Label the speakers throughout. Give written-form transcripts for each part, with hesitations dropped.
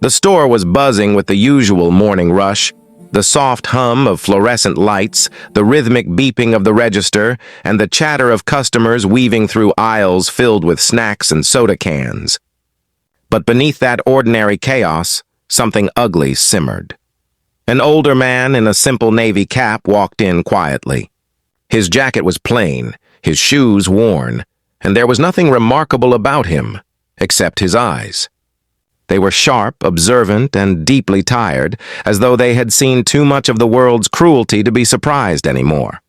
Speaker 1: The store was buzzing with the usual morning rush, the soft hum of fluorescent lights, the rhythmic beeping of the register, and the chatter of customers weaving through aisles filled with snacks and soda cans. But beneath that ordinary chaos, something ugly simmered. An older man in a simple navy cap walked in quietly. His jacket was plain, his shoes worn, and there was nothing remarkable about him, except his eyes. They were sharp, observant, and deeply tired, as though they had seen too much of the world's cruelty to be surprised anymore.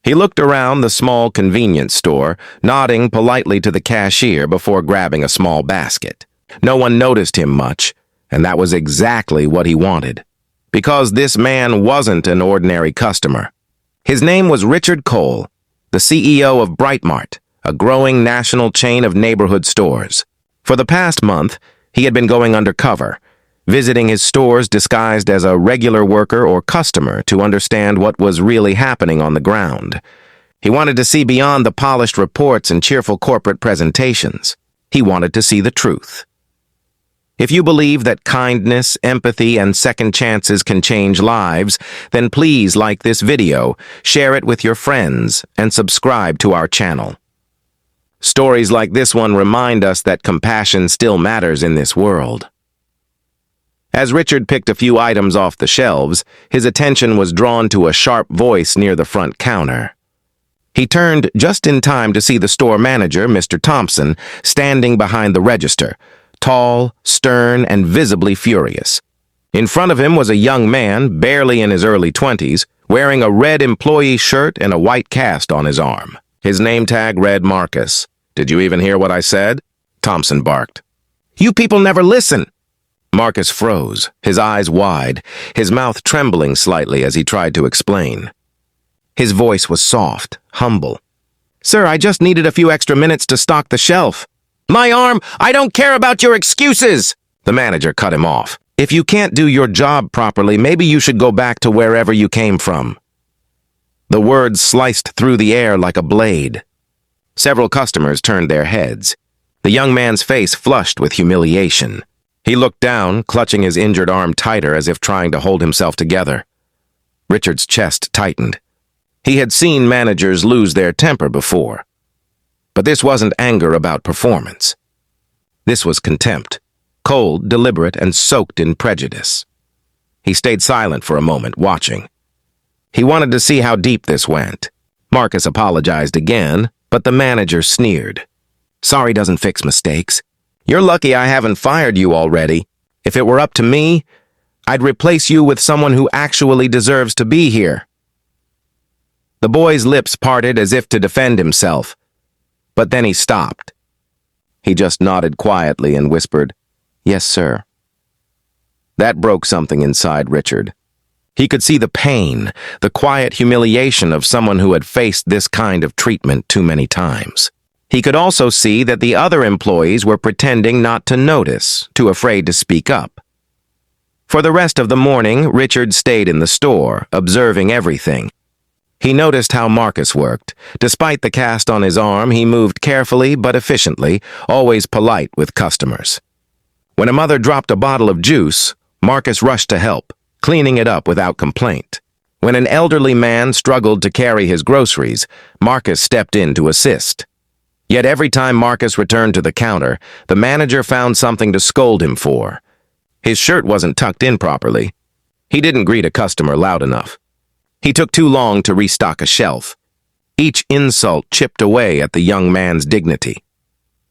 Speaker 1: He looked around the small convenience store, nodding politely to the cashier before grabbing a small basket. No one noticed him much, and that was exactly what he wanted, because this man wasn't an ordinary customer. His name was Richard Cole, the CEO of Brightmart, a growing national chain of neighborhood stores. For the past month, he had been going undercover, visiting his stores disguised as a regular worker or customer to understand what was really happening on the ground. He wanted to see beyond the polished reports and cheerful corporate presentations. He wanted to see the truth. If you believe that kindness, empathy, and second chances can change lives, then please like this video, share it with your friends, and subscribe to our channel. Stories like this one remind us that compassion still matters in this world. As Richard picked a few items off the shelves, his attention was drawn to a sharp voice near the front counter. He turned just in time to see the store manager, Mr. Thompson, standing behind the register, tall, stern, and visibly furious. In front of him was a young man, barely in his early 20s, wearing a red employee shirt and a white cast on his arm. His name tag read Marcus. "Did you even hear what I said?" Thompson barked. "You people never listen." Marcus froze, his eyes wide, his mouth trembling slightly as he tried to explain. His voice was soft, humble. "Sir, I just needed a few extra minutes to stock the shelf." "My arm! I don't care about your excuses!" The manager cut him off. "If you can't do your job properly, maybe you should go back to wherever you came from." The words sliced through the air like a blade. Several customers turned their heads. The young man's face flushed with humiliation. He looked down, clutching his injured arm tighter as if trying to hold himself together. Richard's chest tightened. He had seen managers lose their temper before. But this wasn't anger about performance. This was contempt, cold, deliberate, and soaked in prejudice. He stayed silent for a moment, watching. He wanted to see how deep this went. Marcus apologized again, but the manager sneered. "Sorry doesn't fix mistakes. You're lucky I haven't fired you already. If it were up to me, I'd replace you with someone who actually deserves to be here." The boy's lips parted as if to defend himself, but then he stopped. He just nodded quietly and whispered, "Yes, sir." That broke something inside Richard. He could see the pain, the quiet humiliation of someone who had faced this kind of treatment too many times. He could also see that the other employees were pretending not to notice, too afraid to speak up. For the rest of the morning, Richard stayed in the store, observing everything. He noticed how Marcus worked. Despite the cast on his arm, he moved carefully but efficiently, always polite with customers. When a mother dropped a bottle of juice, Marcus rushed to help, cleaning it up without complaint. When an elderly man struggled to carry his groceries, Marcus stepped in to assist. Yet every time Marcus returned to the counter, the manager found something to scold him for. His shirt wasn't tucked in properly. He didn't greet a customer loud enough. He took too long to restock a shelf. Each insult chipped away at the young man's dignity.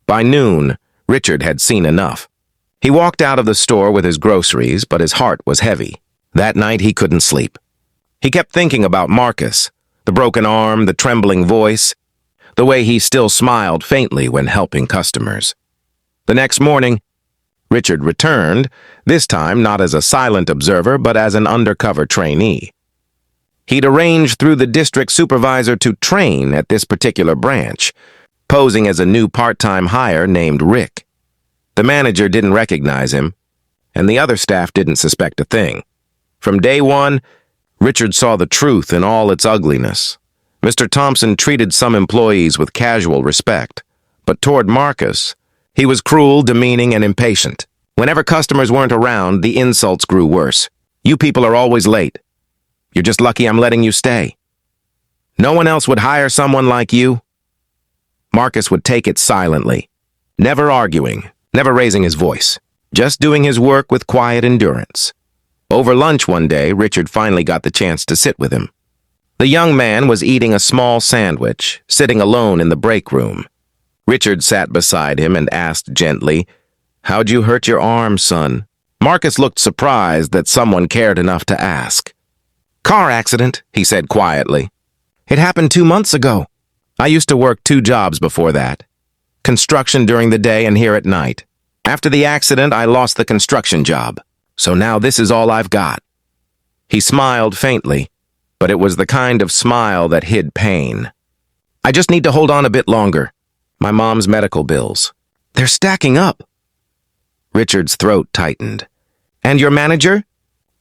Speaker 1: By noon, Richard had seen enough. He walked out of the store with his groceries, but his heart was heavy. That night he couldn't sleep. He kept thinking about Marcus, the broken arm, the trembling voice, the way he still smiled faintly when helping customers. The next morning, Richard returned, this time not as a silent observer, but as an undercover trainee. He'd arranged through the district supervisor to train at this particular branch, posing as a new part-time hire named Rick. The manager didn't recognize him, and the other staff didn't suspect a thing. From day one, Richard saw the truth in all its ugliness. Mr. Thompson treated some employees with casual respect, but toward Marcus, he was cruel, demeaning, and impatient. Whenever customers weren't around, the insults grew worse. You people are always late. You're just lucky I'm letting you stay. No one else would hire someone like you. Marcus would take it silently, never arguing, never raising his voice, just doing his work with quiet endurance. Over lunch one day, Richard finally got the chance to sit with him. The young man was eating a small sandwich, sitting alone in the break room. Richard sat beside him and asked gently, "How'd you hurt your arm, son?" Marcus looked surprised that someone cared enough to ask. "Car accident," he said quietly. "It happened 2 months ago. I used to work 2 jobs before that. Construction during the day and here at night. After the accident, I lost the construction job. So now this is all I've got." He smiled faintly, but it was the kind of smile that hid pain. "I just need to hold on a bit longer. My mom's medical bills. They're stacking up." Richard's throat tightened. "And your manager?"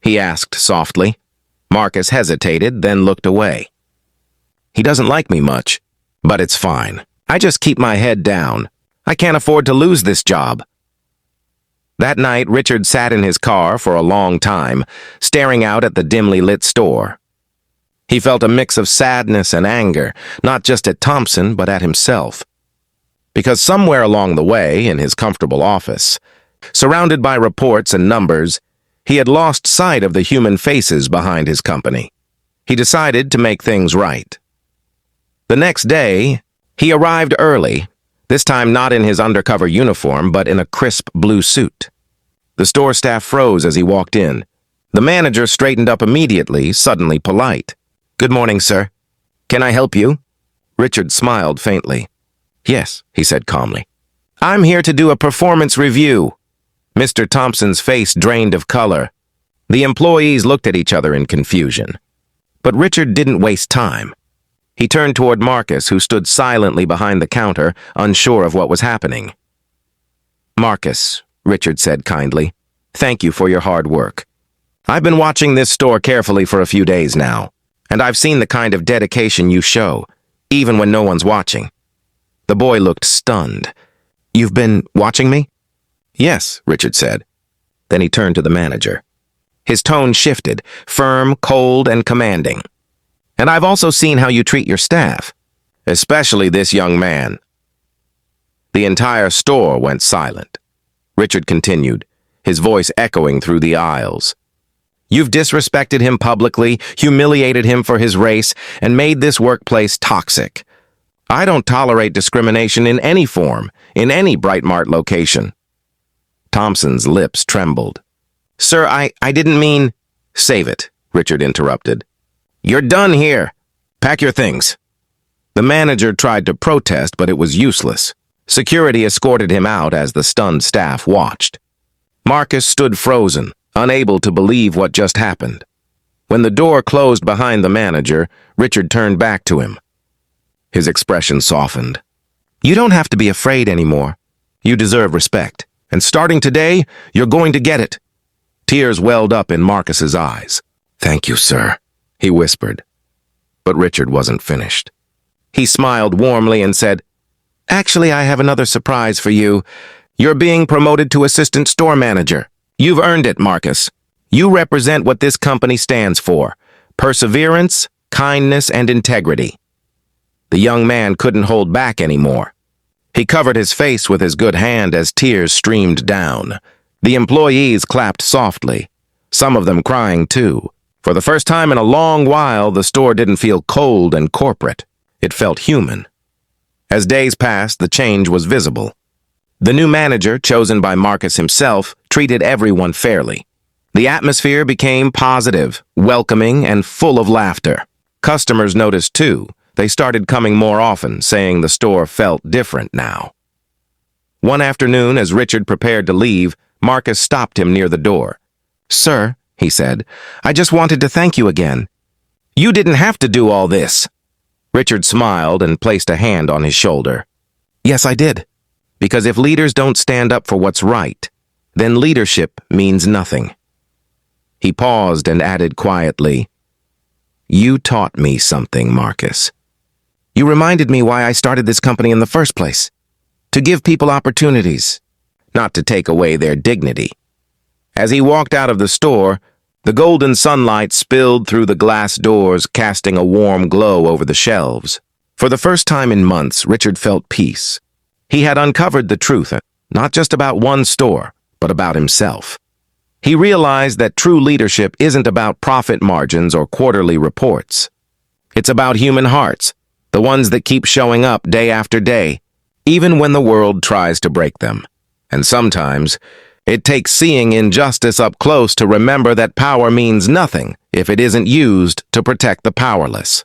Speaker 1: he asked softly. Marcus hesitated, then looked away. "He doesn't like me much, but it's fine. I just keep my head down. I can't afford to lose this job." That night, Richard sat in his car for a long time, staring out at the dimly lit store. He felt a mix of sadness and anger, not just at Thompson, but at himself. Because somewhere along the way, in his comfortable office, surrounded by reports and numbers, he had lost sight of the human faces behind his company. He decided to make things right. The next day, he arrived early, this time not in his undercover uniform, but in a crisp blue suit. The store staff froze as he walked in. The manager straightened up immediately, suddenly polite. "Good morning, sir. Can I help you?" Richard smiled faintly. "Yes," he said calmly. "I'm here to do a performance review." Mr. Thompson's face drained of color. The employees looked at each other in confusion. But Richard didn't waste time. He turned toward Marcus, who stood silently behind the counter, unsure of what was happening. "Marcus," Richard said kindly, "thank you for your hard work. I've been watching this store carefully for a few days now, and I've seen the kind of dedication you show, even when no one's watching." The boy looked stunned. "You've been watching me?" "Yes," Richard said. Then he turned to the manager. His tone shifted, firm, cold, and commanding. "And I've also seen how you treat your staff, especially this young man." The entire store went silent. Richard continued, his voice echoing through the aisles. "You've disrespected him publicly, humiliated him for his race, and made this workplace toxic. I don't tolerate discrimination in any form, in any Bright Mart location." Thompson's lips trembled. "Sir, I didn't mean—" "Save it," Richard interrupted. "You're done here. Pack your things." The manager tried to protest, but it was useless. Security escorted him out as the stunned staff watched. Marcus stood frozen, unable to believe what just happened. When the door closed behind the manager, Richard turned back to him. His expression softened. "You don't have to be afraid anymore. You deserve respect. And starting today, you're going to get it." Tears welled up in Marcus's eyes. "Thank you, sir," he whispered. But Richard wasn't finished. He smiled warmly and said, "Actually, I have another surprise for you. You're being promoted to assistant store manager. You've earned it, Marcus. You represent what this company stands for: perseverance, kindness, and integrity." The young man couldn't hold back anymore. He covered his face with his good hand as tears streamed down. The employees clapped softly, some of them crying too. For the first time in a long while, the store didn't feel cold and corporate. It felt human. As days passed, the change was visible. The new manager, chosen by Marcus himself, treated everyone fairly. The atmosphere became positive, welcoming, and full of laughter. Customers noticed too. They started coming more often, saying the store felt different now. One afternoon, as Richard prepared to leave, Marcus stopped him near the door. "Sir," he said, "I just wanted to thank you again. You didn't have to do all this." Richard smiled and placed a hand on his shoulder. "Yes, I did. Because if leaders don't stand up for what's right, then leadership means nothing." He paused and added quietly, "You taught me something, Marcus. You reminded me why I started this company in the first place. To give people opportunities. not to take away their dignity. As he walked out of the store, the golden sunlight spilled through the glass doors, casting a warm glow over the shelves. For the first time in months, Richard felt peace. He had uncovered the truth, not just about one store, but about himself. He realized that true leadership isn't about profit margins or quarterly reports. It's about human hearts, the ones that keep showing up day after day, even when the world tries to break them. And sometimes, it takes seeing injustice up close to remember that power means nothing if it isn't used to protect the powerless.